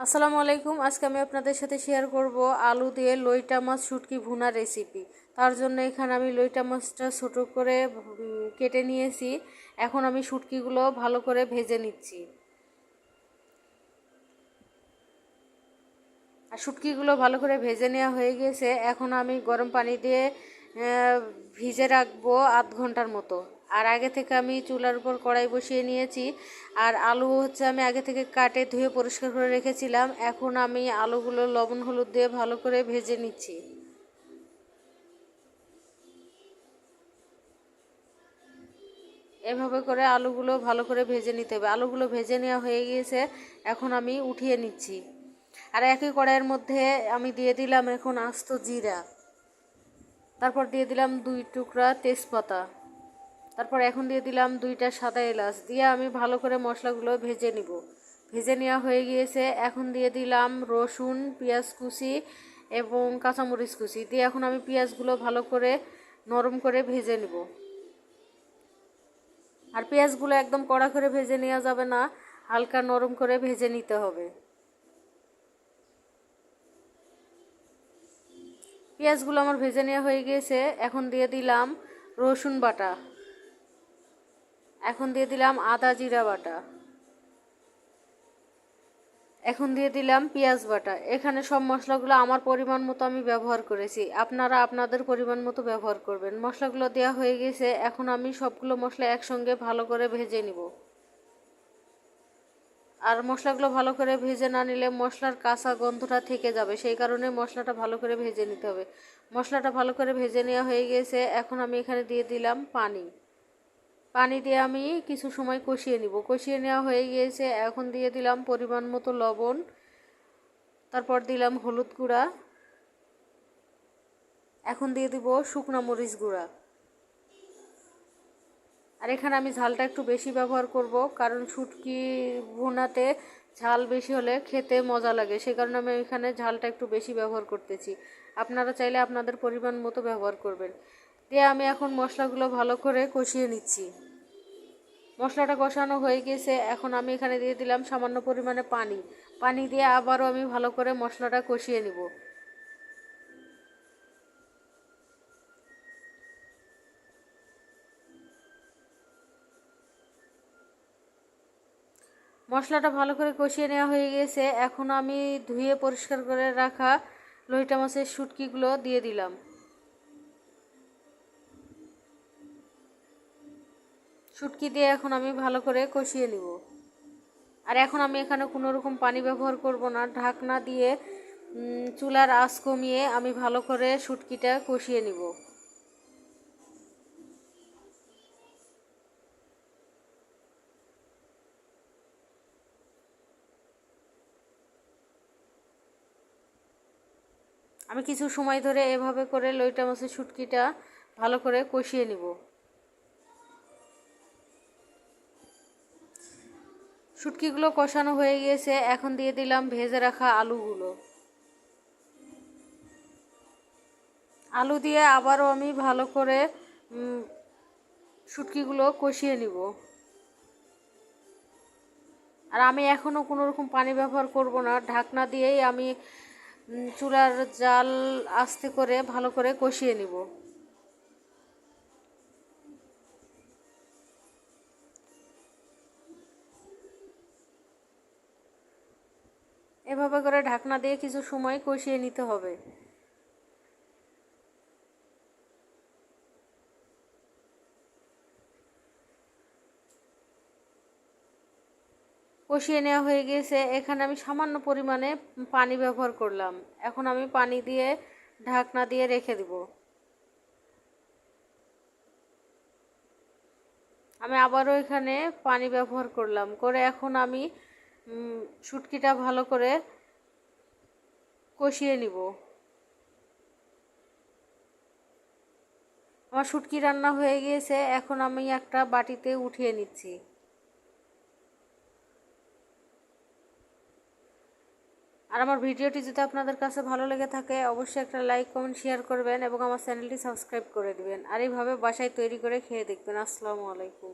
আসসালামু আলাইকুম। আজকে আমি আপনাদের সাথে শেয়ার করব আলু দিয়ে লইটা মাছ শুটকি ভুনা রেসিপি। তার জন্য এখানে আমি লইটা মাছটা ছোট করে কেটে নিয়েছি। এখন আমি শুটকিগুলো ভালো করে ভেজে নিচ্ছি। আর শুটকিগুলো ভালো করে ভেজে নেওয়া হয়ে গেছে। এখন আমি গরম পানি দিয়ে ভিজে রাখবো আধ ঘন্টার মতো। আর আগে থেকে আমি চুলার উপর কড়াই বসিয়ে নিয়েছি। আর আলু আমি আগে থেকে কাটে ধুয়ে পরিষ্কার করে রেখেছিলাম। এখন আমি আলুগুলো লবণ হলুদ দিয়ে ভালো করে ভেজে নিচ্ছি। এভাবে করে আলুগুলো ভালো করে ভেজে নিতে হবে। আলুগুলো ভেজে নেওয়া হয়ে গিয়েছে, এখন আমি উঠিয়ে নিচ্ছি। আর একই কড়াইয়ের মধ্যে আমি দিয়ে দিলাম এখন আস্ত জিরা, তারপর দিয়ে দিলাম 2 টুকরা তেজপাতা, তারপর এখন দিয়ে দিলাম 2টা সাদা এলাচ দিয়ে আমি ভালো করে মশলাগুলো ভেজে নিব। ভেজে নেওয়া হয়ে গিয়েছে, এখন দিয়ে দিলাম রসুন, পেঁয়াজ কুচি এবং কাঁচামরিচ কুচি দিয়ে এখন আমি পেঁয়াজগুলো ভালো করে নরম করে ভেজে নিব। আর পেঁয়াজগুলো একদম কড়া করে ভেজে নেওয়া যাবে না, হালকা নরম করে ভেজে নিতে হবে। পেঁয়াজগুলো আমার ভেজে নেওয়া হয়ে গিয়েছে, এখন দিয়ে দিলাম রসুন বাটা, এখন দিয়ে দিলাম আদা জিরা বাটা, এখন দিয়ে দিলাম পেঁয়াজ বাটা। এখানে সব মশলাগুলো আমার পরিমাণ মতো আমি ব্যবহার করেছি, আপনারা আপনাদের পরিমাণ মতো ব্যবহার করবেন। মশলাগুলো দেওয়া হয়ে গেছে, এখন আমি সবগুলো মশলা একসঙ্গে ভালো করে ভেজে নিব। আর মশলাগুলো ভালো করে ভেজে না নিলে মশলার কাঁচা গন্ধটা থেকে যাবে, সেই কারণে মশলাটা ভালো করে ভেজে নিতে হবে। মশলাটা ভালো করে ভেজে নেওয়া হয়ে গেছে, এখন আমি এখানে দিয়ে দিলাম পানি। পানি দিয়ে আমি কিছু সময় কষিয়ে নিব। কষিয়ে নেওয়া হয়ে গিয়েছে, এখন দিয়ে দিলাম পরিমাণ মতো লবণ, তারপর দিলাম হলুদ গুঁড়া, এখন দিয়ে দিব শুকনো মরিচ গুঁড়া। আর এখানে আমি ঝালটা একটু বেশি ব্যবহার করব, কারণ শুটকি ভুনাতে ঝাল বেশি হলে খেতে মজা লাগে, সে কারণে আমি এখানে ঝালটা একটু বেশি ব্যবহার করতেছি। আপনারা চাইলে আপনাদের পরিমাণ মতো ব্যবহার করবেন। দিয়ে আমি এখন মশলাগুলো ভালো করে কষিয়ে নিচ্ছি। মশলাটা কষানো হয়ে গেছে, এখন আমি এখানে দিয়ে দিলাম সামান্য পরিমাণে পানি। পানি দিয়ে আবারও আমি ভালো করে মশলাটা কষিয়ে নিব। মশলাটা ভালো করে কষিয়ে নেওয়া হয়ে গেছে, এখন আমি ধুয়ে পরিষ্কার করে রাখা লইটা মাছের শুটকিগুলো দিয়ে দিলাম। শুটকি দিয়ে এখন আমি ভালো করে কষিয়ে নিব। আর এখন আমি এখানে কোনো রকম পানি ব্যবহার করব না, ঢাকনা দিয়ে চুলার আঁচ কমিয়ে আমি ভালো করে শুটকিটা কষিয়ে নিব। আমি কিছু সময় ধরে এভাবে করে লইটা মাছের শুটকিটা ভালো করে কষিয়ে নিব। শুটকিগুলো কষানো হয়ে গিয়েছে, এখন দিয়ে দিলাম ভেজে রাখা আলুগুলো। আলু দিয়ে আবারও আমি ভালো করে শুটকিগুলো কষিয়ে নিব। আর আমি এখনও কোনো রকম পানি ব্যবহার করব না, ঢাকনা দিয়েই আমি চুলার জাল আস্তে করে ভালো করে কষিয়ে নিব। এভাবে করে ঢাকনা দিয়ে কিছু সময় কষিয়ে নিতে হবে। কষিয়ে নেওয়া হয়ে গেছে, এখানে আমি সামান্য পরিমাণে পানি ব্যবহার করলাম। এখন আমি পানি দিয়ে ঢাকনা দিয়ে রেখে দিব। আমি আবারও এখানে পানি ব্যবহার করলাম, করে এখন আমি শুটকিটা ভালো করে কষিয়ে নিব। আমার শুটকি রান্না হয়ে গিয়েছে, এখন আমি একটা বাটিতে উঠিয়ে নিচ্ছি। আর আমার ভিডিওটি যদি আপনাদের কাছে ভালো লেগে থাকে, অবশ্যই একটা লাইক কমেন্ট শেয়ার করবেন এবং আমার চ্যানেলটি সাবস্ক্রাইব করে দিবেন। আর এইভাবে বাসায় তৈরি করে খেয়ে দেখবেন। আসসালামু আলাইকুম।